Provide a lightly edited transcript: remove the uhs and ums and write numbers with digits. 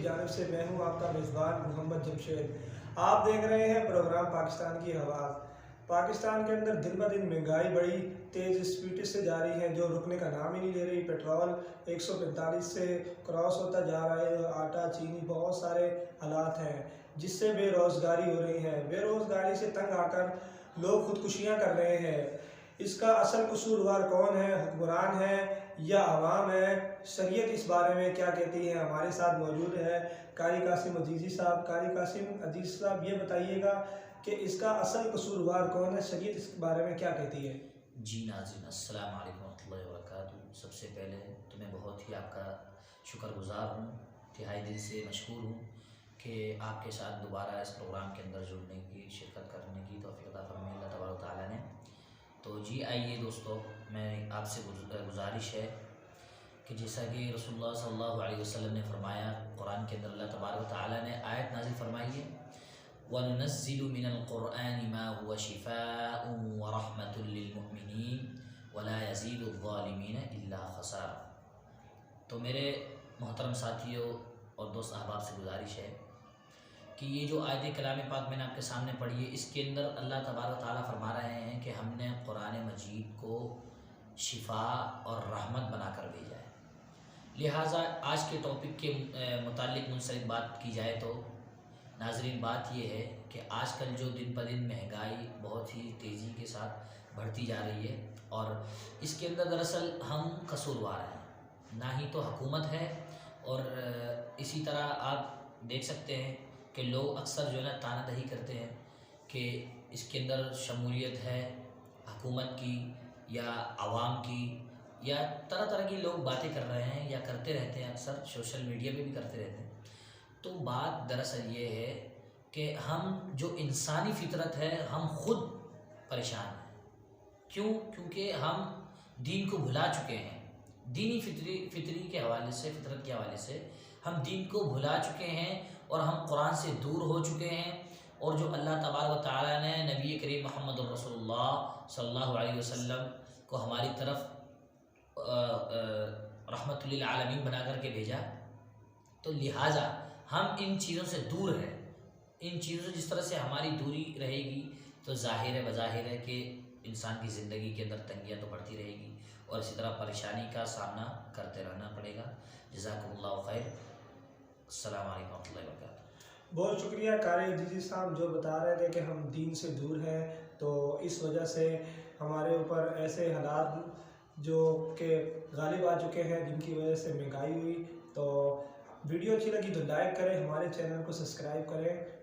जानिब से मैं हूं आपका मेज़बान मोहम्मद जमशेद। आप देख रहे हैं प्रोग्राम पाकिस्तान की आवाज़। पाकिस्तान के अंदर दिन ब दिन महंगाई बड़ी तेज़ स्पीड से जा रही है, जो रुकने का नाम ही नहीं ले रही। पेट्रोल 145 से क्रॉस होता जा रहा है, आटा चीनी बहुत सारे हालात हैं, जिससे बेरोज़गारी हो रही है। बेरोज़गारी से तंग आकर लोग खुदकुशियाँ कर रहे हैं। इसका असल कसूरवार कौन है? हुक्मरान है या आवाम है? शरीयत इस बारे में क्या कहती है? हमारे साथ मौजूद है कारी कासिम अजीज़ी साहब। कारी कासिम अजीज़ साहब, ये बताइएगा कि इसका असल कसूरवार कौन है? शरीयत इस बारे में क्या कहती है? जी नाज़रीन, अस्सलाम वालेकुम रहमतुल्लाहि व बरकातुहू। सबसे पहले तो मैं बहुत ही आपका शुक्रगुज़ार हूँ, तिहाई दिल से मशहूर हूँ कि आपके साथ दोबारा इस प्रोग्राम के अंदर जुड़ने की, शिरकत करने की तौफ़ीक़ अता फ़रमाई अल्लाह तबारक व तआला ने। तो जी आइए दोस्तों, मैं आपसे गुज़ारिश है कि जैसा कि रसूलुल्लाह सल्लल्लाहु अलैहि वसल्लम ने फरमाया, कुरान के अंदर अल्लाह तबारक व तआला ने आयत नाज़िल फरमाई है, वनुनज़्ज़िलु मिनल क़ुरआनि मा हुवा शिफ़ाअुन व रहमतुल लिल मुमिनीन वला यज़ीदुज़्ज़ालिमीन इल्ला ख़सारा। तो मेरे मोहतरम साथियों और दोस्त अहबाब से गुजारिश है कि ये जो आयत कलाम पाक मैंने आपके सामने पढ़ी है, इसके अंदर अल्लाह तबारक व तआला फरमा रहे हैं कि हमने कुरान मजीद को शिफा और रहमत बनाकर भेजा है। लिहाजा आज के टॉपिक के मुतालिक मुंसलिक बात की जाए तो नाजरीन, बात यह है कि आजकल जो दिन ब दिन महंगाई बहुत ही तेज़ी के साथ बढ़ती जा रही है, और इसके अंदर दरअसल हम कसूरवार हैं, ना ही तो हुकूमत है। और इसी तरह आप देख सकते हैं कि लोग अक्सर जो है ना तानादही करते हैं कि इसके अंदर शमूलियत है हुकूमत की या आवाम की, या तरह तरह की लोग बातें कर रहे हैं या करते रहते हैं, अक्सर सोशल मीडिया पे भी करते रहते हैं। तो बात दरअसल ये है कि हम जो इंसानी फितरत है, हम खुद परेशान हैं। क्यों? क्योंकि हम दीन को भुला चुके हैं। दीनी फितरी के हवाले से, फितरत के हवाले से हम दीन को भुला चुके हैं और हम कुरान से दूर हो चुके हैं। और जो अल्लाह तबारक व तआला ने नबी करीम मोहम्मद रसूलुल्लाह सल्लल्लाहु अलैहि वसल्लम को हमारी तरफ रहमतुल लिल आलमीन बना करके भेजा, तो लिहाजा हम इन चीज़ों से दूर हैं। इन चीज़ों से जिस तरह से हमारी दूरी रहेगी, तो ज़ाहिर है बज़ाहिर है कि इंसान की ज़िंदगी के अंदर तंगियाँ तो बढ़ती रहेगी और इसी तरह परेशानी का सामना करते रहना पड़ेगा। जज़ाकुमुल्लाहु खैर। अस्सलामु अलैकुम रहमतुल्लाहि व बरकातुहू। बहुत शुक्रिया कारी अजीज़ी साहब, जो बता रहे थे कि हम दीन से दूर हैं, तो इस वजह से हमारे ऊपर ऐसे हालात जो कि गालिब आ चुके हैं, जिनकी वजह से महंगाई हुई। तो वीडियो अच्छी लगी तो लाइक करें, हमारे चैनल को सब्सक्राइब करें।